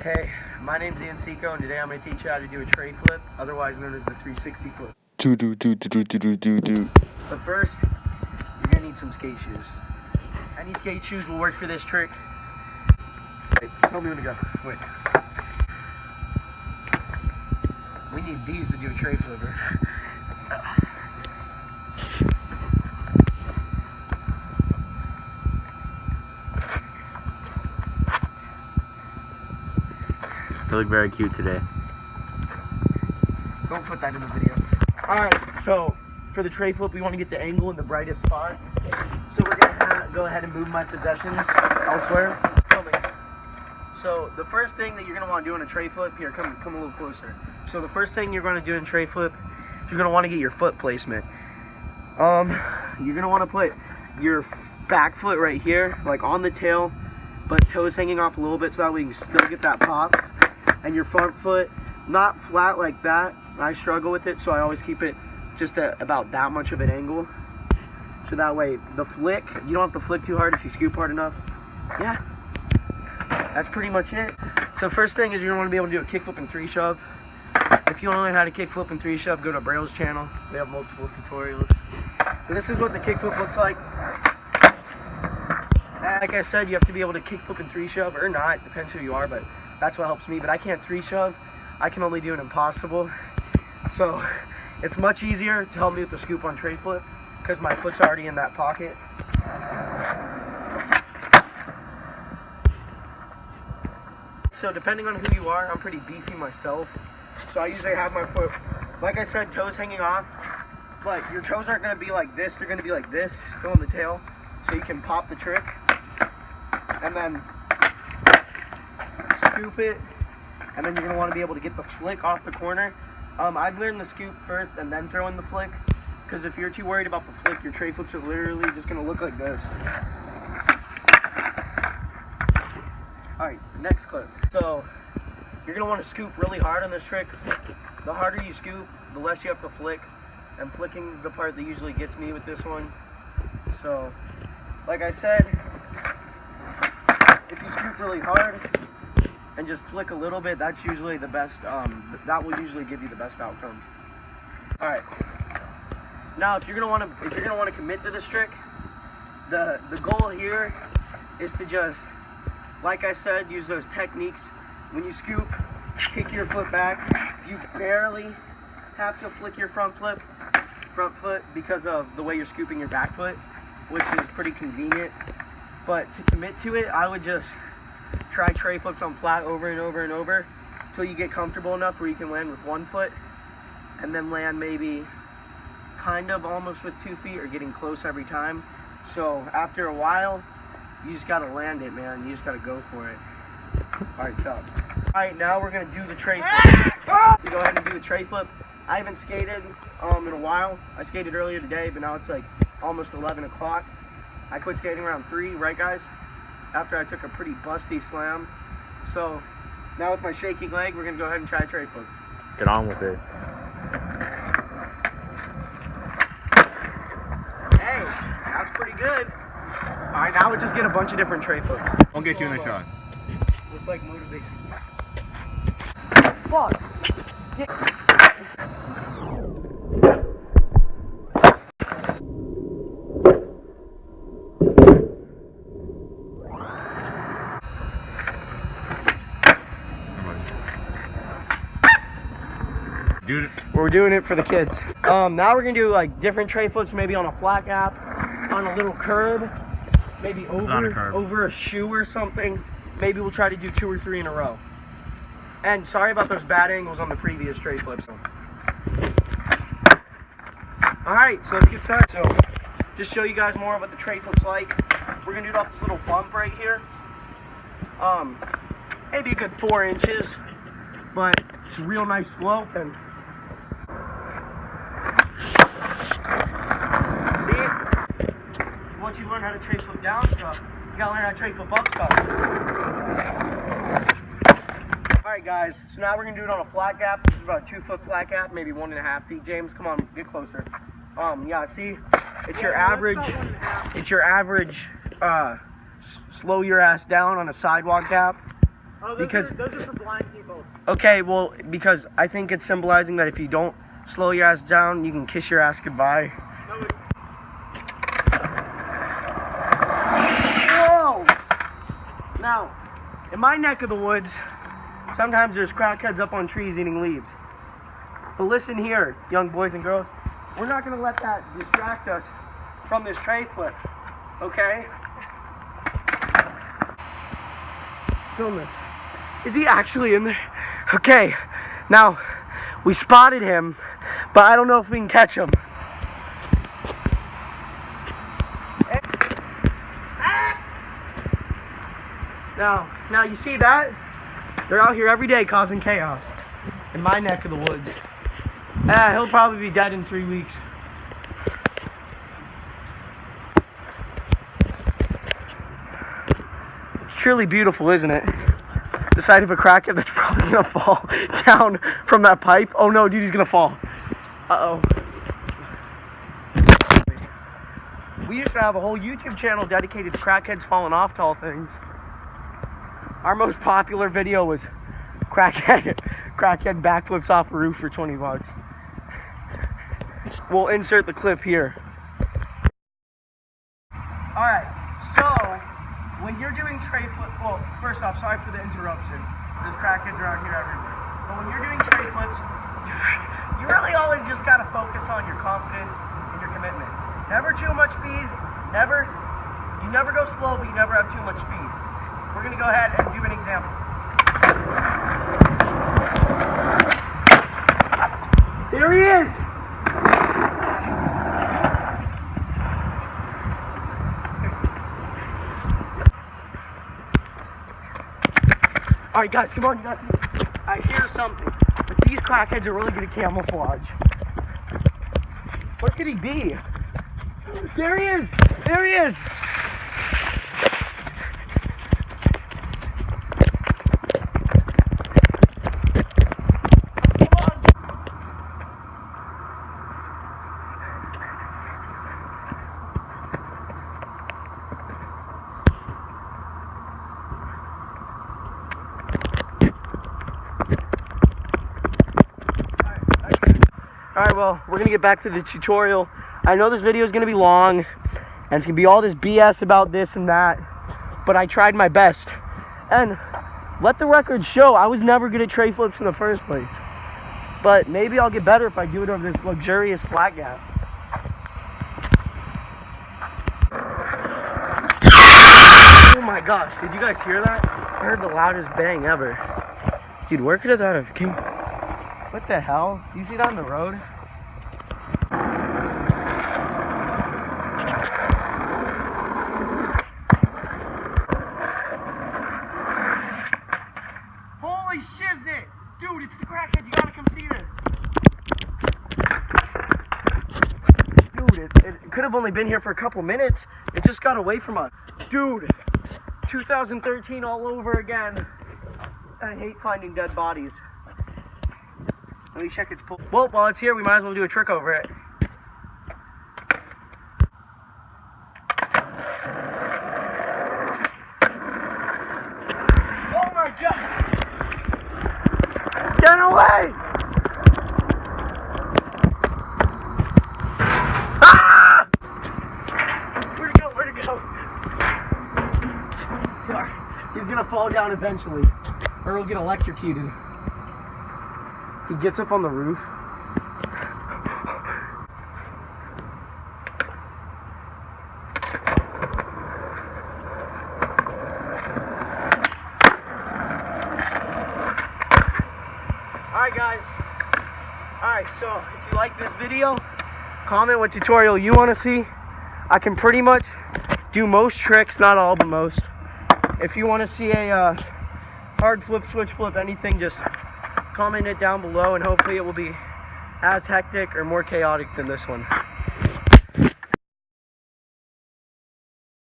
Hey, my name's Ian Seco, and today I'm going to teach you how to do a tray flip, otherwise known as the 360 flip. But first, you're going to need some skate shoes. Any skate shoes will work for this trick. Wait, tell me when to go. Wait. We need these to do a tray flipper. They look very cute today. Don't put that in the video. Alright, so for the tray flip, we want to get the angle in the brightest spot. So we're going to go ahead and move my possessions elsewhere. So the first thing that you're going to want to do in a tray flip, here, come a little closer. So the first thing you're going to do in tray flip, you're going to want to get your foot placement. You're going to want to put your back foot right here, like on the tail, but toes hanging off a little bit so that way you can still get that pop. And your front foot, not flat like that. I struggle with it, so I always keep it just at about that much of an angle. So that way, the flick, you don't have to flick too hard if you scoop hard enough. Yeah, that's pretty much it. So first thing is you're gonna wanna be able to do a kickflip and 3-shove. If you wanna learn how to kickflip and 3-shove, go to Braille's channel. They have multiple tutorials. So this is what the kickflip looks like. And like I said, you have to be able to kickflip and 3-shove, or not, depends who you are, but that's what helps me. But I can't 3-shove. I can only do an impossible. So it's much easier to help me with the scoop on tray flip because my foot's already in that pocket. So depending on who you are, I'm pretty beefy myself. So I usually have my foot, like I said, toes hanging off. But your toes aren't going to be like this. They're going to be like this, still on the tail. So you can pop the trick. And then scoop it, and then you're going to want to be able to get the flick off the corner. I'd learn the scoop first and then throw in the flick, because if you're too worried about the flick, your tray flips are literally just going to look like this. Alright, next clip. So you're going to want to scoop really hard on this trick. The harder you scoop, the less you have to flick, and flicking is the part that usually gets me with this one. So like I said, if you scoop really hard and just flick a little bit, that's usually the best, that will usually give you the best outcome. Alright, now if you're gonna want to commit to this trick, the goal here is to just, like I said, use those techniques. When you scoop, kick your foot back. You barely have to flick your front foot because of the way you're scooping your back foot, which is pretty convenient. But to commit to it, I would just try tray flips on flat over and over and over until you get comfortable enough where you can land with one foot, and then land maybe kind of almost with 2 feet or getting close every time. So after a while, you just gotta land it, man. You just gotta go for it. Alright, so. Alright, now we're gonna do the tray flip. To go ahead and do the tray flip. I haven't skated in a while. I skated earlier today, but now it's like almost 11 o'clock. I quit skating around 3, right guys? After I took a pretty busty slam. So now with my shaking leg, we're gonna go ahead and try a tray flip. Get on with it. Hey, that's pretty good. Alright, now we'll just get a bunch of different tray flips. Won't get you in the shot. Looks like motivation. Fuck! Dude, we're doing it for the kids. Now we're gonna do like different tray flips, maybe on a flat gap, on a little curb, maybe over a shoe or something. Maybe we'll try to do 2 or 3 in a row. And sorry about those bad angles on the previous tray flips. Alright, so let's get started. So just show you guys more of what the tray flip's like. We're gonna do it off this little bump right here. Maybe a good 4 inches, but it's a real nice slope. And once you learn how to tray flip down stuff, you gotta learn how to tray flip up stuff. Alright guys, so now we're gonna do it on a flat gap. This is about a 2-foot flat gap, maybe 1.5 feet. James, come on, get closer. Yeah, see, it's your average, slow your ass down on a sidewalk gap. Oh, because those are for blind people. okay, well, because I think it's symbolizing that if you don't slow your ass down, you can kiss your ass goodbye. No, it's... Whoa! Now, in my neck of the woods, sometimes there's crackheads up on trees eating leaves. But listen here, young boys and girls, we're not gonna let that distract us from this tray flip, okay? Film this. Is he actually in there? Okay, now, we spotted him, but I don't know if we can catch him. Now you see that? They're out here every day causing chaos in my neck of the woods. He'll probably be dead in 3 weeks. Surely beautiful, isn't it? The sight of a crackhead that's probably gonna fall down from that pipe. Oh no, dude, he's gonna fall. Uh-oh. We used to have a whole YouTube channel dedicated to crackheads falling off tall things. Our most popular video was crackhead backflips off a roof for 20 bucks. We'll insert the clip here. Alright, so when you're doing tray flip, well, first off, sorry for the interruption. There's crackheads around here everywhere. But when you're doing tray flips, you really always just gotta focus on your confidence and your commitment. Never too much speed, you never go slow, but you never have too much speed. We're gonna go ahead and do an example. There he is! Alright guys, come on, you guys. I hear something. But these crackheads are really good at camouflage. Where could he be? There he is! There he is! Alright, well, we're going to get back to the tutorial. I know this video is going to be long, and it's going to be all this BS about this and that, but I tried my best. And let the record show, I was never good at tray flips in the first place. But maybe I'll get better if I do it over this luxurious flat gap. Oh my gosh, did you guys hear that? I heard the loudest bang ever. Dude, where could that have came? What the hell? You see that on the road? Holy shiznit! Dude, it's the crackhead. You gotta come see this. Dude, it could have only been here for a couple minutes. It just got away from us. Dude, 2013 all over again. I hate finding dead bodies. Let me check its pull. Well, while it's here, we might as well do a trick over it. Oh my god! Get away! Ah! Where'd it go? Where'd it go? He's gonna fall down eventually, or he'll get electrocuted. He gets up on the roof. Alright guys. Alright, so if you like this video, comment what tutorial you want to see. I can pretty much do most tricks, not all, but most. If you want to see a hard flip, switch flip, anything, just comment it down below, and hopefully it will be as hectic or more chaotic than this one.